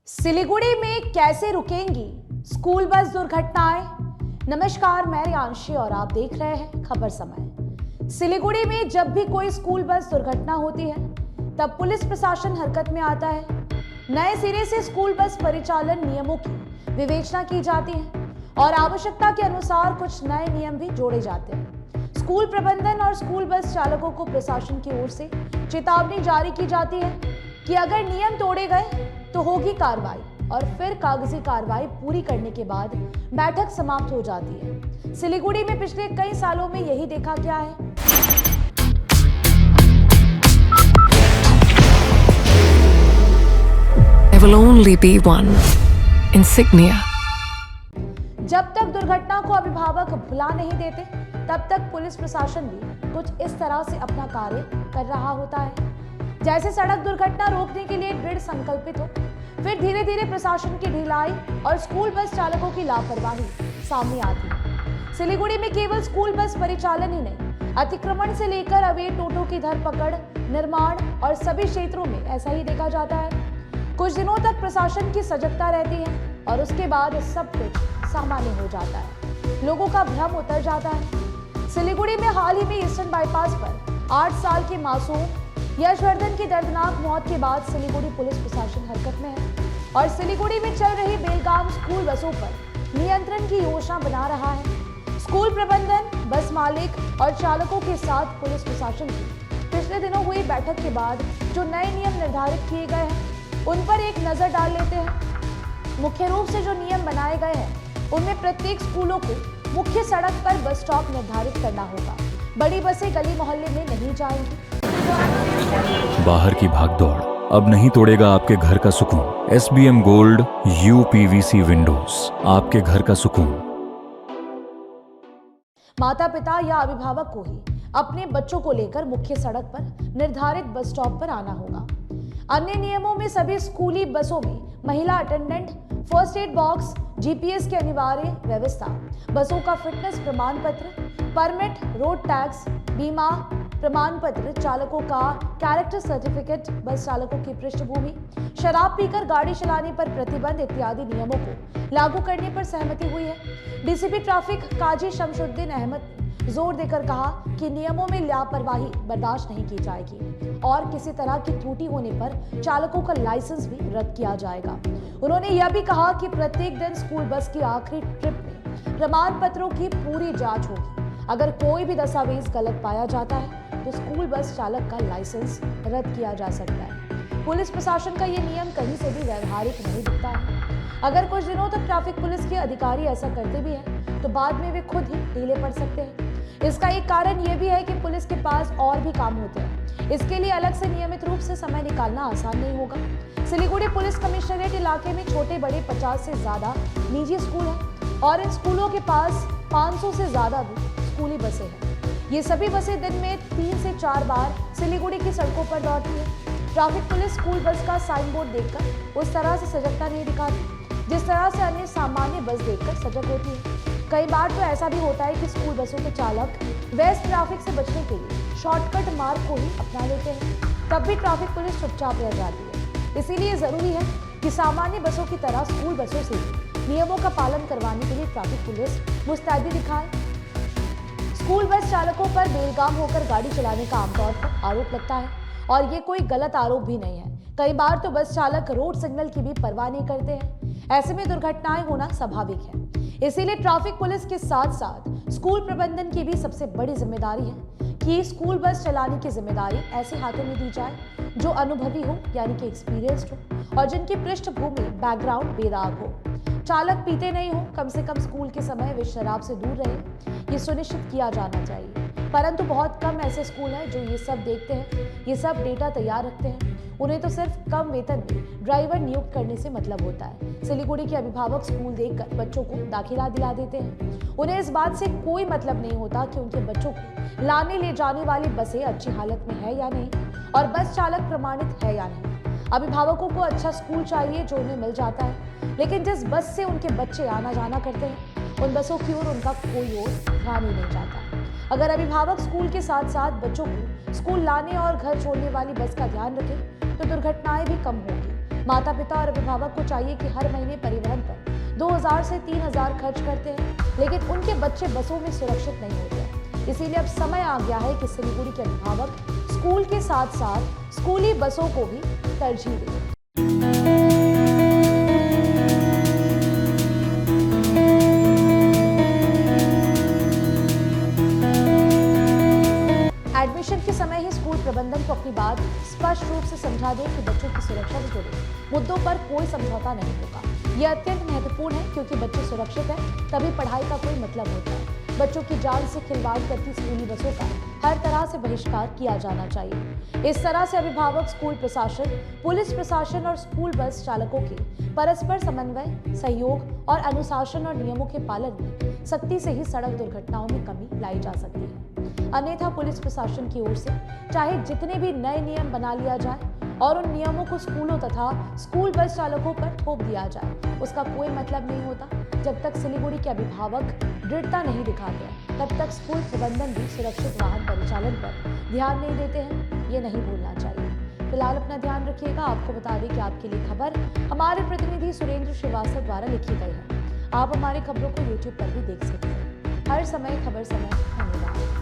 सिलीगुड़ी में कैसे रुकेंगी school bus दुर्घटनाएं। नमस्कार, मैं रियांशी और आप देख रहे हैं खबर समय। सिलीगुड़ी में जब भी कोई स्कूल बस दुर्घटना होती है तब पुलिस प्रशासन हरकत में आता है। नए सिरे से स्कूल बस परिचालन नियमों की विवेचना की जाती है और आवश्यकता के अनुसार कुछ नए नियम भी जोड़े जाते हैं। स्कूल प्रबंधन और स्कूल बस चालकों को प्रशासन की ओर से चेतावनी जारी की जाती है कि अगर नियम तोड़े गए तो होगी कार्रवाई और फिर कागजी कार्रवाई पूरी करने के बाद बैठक समाप्त हो जाती है। सिलीगुड़ी में पिछले कई सालों में यही देखा गया है। There will only be one insignia. जब तक दुर्घटना को अभिभावक भुला नहीं देते तब तक पुलिस प्रशासन भी कुछ इस तरह से अपना कार्य कर रहा होता है, जैसे सड़क दुर्घटना रोकने के लिए दृढ़ संकल्पित हो, फिर धीरे धीरे प्रशासन की ढिलाई और स्कूल बस चालकों की लापरवाही सामने आती है। सिलीगुड़ी में केवल स्कूल बस परिचालन ही नहीं, अतिक्रमण से लेकर अवैध टोटों की धरपकड़, निर्माण और सभी क्षेत्रों में ऐसा ही देखा जाता है। कुछ दिनों तक प्रशासन की सजगता रहती है और उसके बाद सब कुछ सामान्य हो जाता है, लोगों का भ्रम उतर जाता है। सिलीगुड़ी में हाल ही में ईस्टर्न बाईपास पर 8 साल के मासूम यशवर्धन की दर्दनाक मौत के बाद सिलीगुड़ी पुलिस प्रशासन हरकत में है और सिलीगुड़ी में चल रही बेलगाम स्कूल बसों पर नियंत्रण की योजना बना रहा है। स्कूल प्रबंधन, बस मालिक और चालकों के साथ पुलिस प्रशासन की पिछले दिनों हुई बैठक के बाद जो नए नियम निर्धारित किए गए हैं उन पर एक नजर डाल लेते हैं। मुख्य रूप से जो नियम बनाए गए हैं उनमें प्रत्येक स्कूलों को मुख्य सड़क पर बस स्टॉप निर्धारित करना होगा। बड़ी बसें गली मोहल्ले में नहीं जाएंगी। बाहर की भागदौड़ अब नहीं तोड़ेगा आपके घर का सुकून। SBM गोल्ड UPVC विंडोज, आपके घर का सुकून। माता पिता या अभिभावक को ही अपने बच्चों को लेकर मुख्य सड़क पर निर्धारित बस स्टॉप पर आना होगा। अन्य नियमों में सभी स्कूली बसों में महिला attendant, first aid box, GPS की अनिवार्य व्यवस्था, बसों का फिटनेस प्रमाण पत्र, परमिट, रोड टैक्स, बीमा प्रमाण पत्र, चालकों का कैरेक्टर सर्टिफिकेट, बस चालकों की पृष्ठभूमि, शराब पीकर गाड़ी चलाने पर प्रतिबंध इत्यादि नियमों को लागू करने पर सहमति हुई है। DCP ट्रैफिक काजी शमशुद्दीन अहमद ने जोर देकर कहा कि नियमों में लापरवाही बर्दाश्त नहीं की जाएगी और किसी तरह की त्रुटि होने पर चालकों का लाइसेंस भी रद्द किया जाएगा। उन्होंने यह भी कहा कि प्रत्येक दिन स्कूल बस की आखिरी ट्रिप में प्रमाण पत्रों की पूरी जांच होगी। अगर कोई भी दस्तावेज गलत पाया जाता है तो स्कूल बस चालक का लाइसेंस रद्द किया जा सकता है। पुलिस प्रशासन का ये नियम कहीं से भी व्यवहारिक नहीं दिखता है। अगर कुछ दिनों तक ट्रैफिक पुलिस के अधिकारी ऐसा करते भी हैं तो बाद में वे खुद ही ढीले पड़ सकते हैं। इसका एक कारण ये भी है कि पुलिस के पास और भी काम होते हैं। इसके लिए अलग से नियमित रूप से समय निकालना आसान नहीं होगा। सिलीगुड़ी पुलिस कमिश्नरेट इलाके में छोटे बड़े 50 से ज्यादा निजी स्कूल हैं और इन स्कूलों के पास 500 से ज्यादा भी स्कूली बसें हैं। ये सभी बसें दिन में 3 से 4 बार सिलीगुड़ी की सड़कों पर दौड़ती है। ट्रैफिक पुलिस स्कूल बस का साइन बोर्ड देखकर उस तरह से सजगता नहीं दिखाती जिस तरह से अन्य सामान्य बस देखकर सजग होती है। कई बार तो ऐसा भी होता है कि स्कूल बसों के चालक व्यस्त ट्रैफिक से बचने के लिए शॉर्टकट मार्ग को ही अपना लेते हैं, तब भी ट्रैफिक पुलिस चुपचाप रह जाती है। इसीलिए जरूरी है कि सामान्य बसों की तरह स्कूल बसों से भी नियमों का पालन करवाने के लिए ट्रैफिक पुलिस मुस्तैदी दिखाए। स्कूल बस चालकों पर बेलगाम होकर गाड़ी चलाने का आमतौर पर आरोप लगता है और ये कोई गलत आरोप भी नहीं है। कई बार तो बस चालक रोड सिग्नल की भी परवाह नहीं करते हैं। ऐसे में दुर्घटनाएं होना स्वाभाविक है। इसीलिए ट्रैफिक पुलिस के साथ साथ स्कूल प्रबंधन की भी सबसे बड़ी जिम्मेदारी है कि स्कूल बस चलाने की जिम्मेदारी ऐसे हाथों में दी जाए जो अनुभवी हो, यानी कि एक्सपीरियंस्ड हो और जिनकी पृष्ठभूमि बैकग्राउंड बेदाग हो। चालक पीते नहीं हो, कम से कम स्कूल के समय वे शराब से दूर रहे, ये सुनिश्चित किया जाना चाहिए। परंतु बहुत कम ऐसे स्कूल हैं जो ये सब देखते हैं, ये सब डेटा तैयार रखते हैं। उन्हें तो सिर्फ कम वेतन में ड्राइवर नियुक्त करने से मतलब होता है। सिलीगुड़ी के अभिभावक स्कूल देखकर बच्चों को दाखिला दिला देते हैं। उन्हें इस बात से कोई मतलब नहीं होता कि उनके बच्चों को लाने ले जाने वाली बसें अच्छी हालत में है या नहीं और बस चालक प्रमाणित है या नहीं। अभिभावकों को अच्छा स्कूल चाहिए जो उन्हें मिल जाता है, लेकिन जिस बस से उनके बच्चे आना जाना करते हैं उन बसों की ओर उनका कोई और ध्यान ही नहीं जाता। अगर अभिभावक स्कूल के साथ साथ बच्चों को स्कूल लाने और घर छोड़ने वाली बस का ध्यान रखें तो दुर्घटनाएं भी कम होंगी। माता पिता और अभिभावक को चाहिए कि हर महीने परिवहन पर 2000 से 3000 खर्च करते हैं, लेकिन उनके बच्चे बसों में सुरक्षित नहीं होते हैं। इसीलिए अब समय आ गया है कि सिलीगुड़ी के अभिभावक स्कूल के साथ साथ स्कूली बसों को भी तरजीह दें। एडमिशन के समय ही स्कूल प्रबंधन को अपनी बात स्पष्ट रूप से समझा दें कि बच्चों की सुरक्षा से जुड़े मुद्दों पर कोई समझौता नहीं होगा। यह अत्यंत महत्वपूर्ण है क्योंकि बच्चे सुरक्षित हैं तभी पढ़ाई का कोई मतलब होता है। बच्चों की जान से खिलवाड़ करती स्कूली बसों का हर तरह से बहिष्कार किया जाना चाहिए। इस तरह से अभिभावक, स्कूल प्रशासन, पुलिस प्रशासन और स्कूल बस चालकों की परस्पर समन्वय, सहयोग और अनुशासन और नियमों के पालन में सख्ती से ही सड़क दुर्घटनाओं में कमी लाई जा सकती है। अन्यथा पुलिस प्रशासन की ओर से चाहे जितने भी नए नियम बना लिया जाए और उन नियमों को स्कूलों तथा स्कूल बस चालकों पर थोप दिया जाए, उसका कोई मतलब नहीं होता। जब तक सिलीगुड़ी के अभिभावक दृढ़ता नहीं दिखाते तब तक स्कूल प्रबंधन भी सुरक्षित वाहन परिचालन पर ध्यान नहीं देते हैं, ये नहीं भूलना चाहिए। फिलहाल अपना ध्यान रखिएगा। आपको बता दें कि आपके लिए खबर हमारे प्रतिनिधि सुरेंद्र श्रीवास्तव द्वारा लिखी गई है। आप हमारी खबरों को YouTube पर भी देख सकते हैं। हर समय खबर समय, धन्यवाद।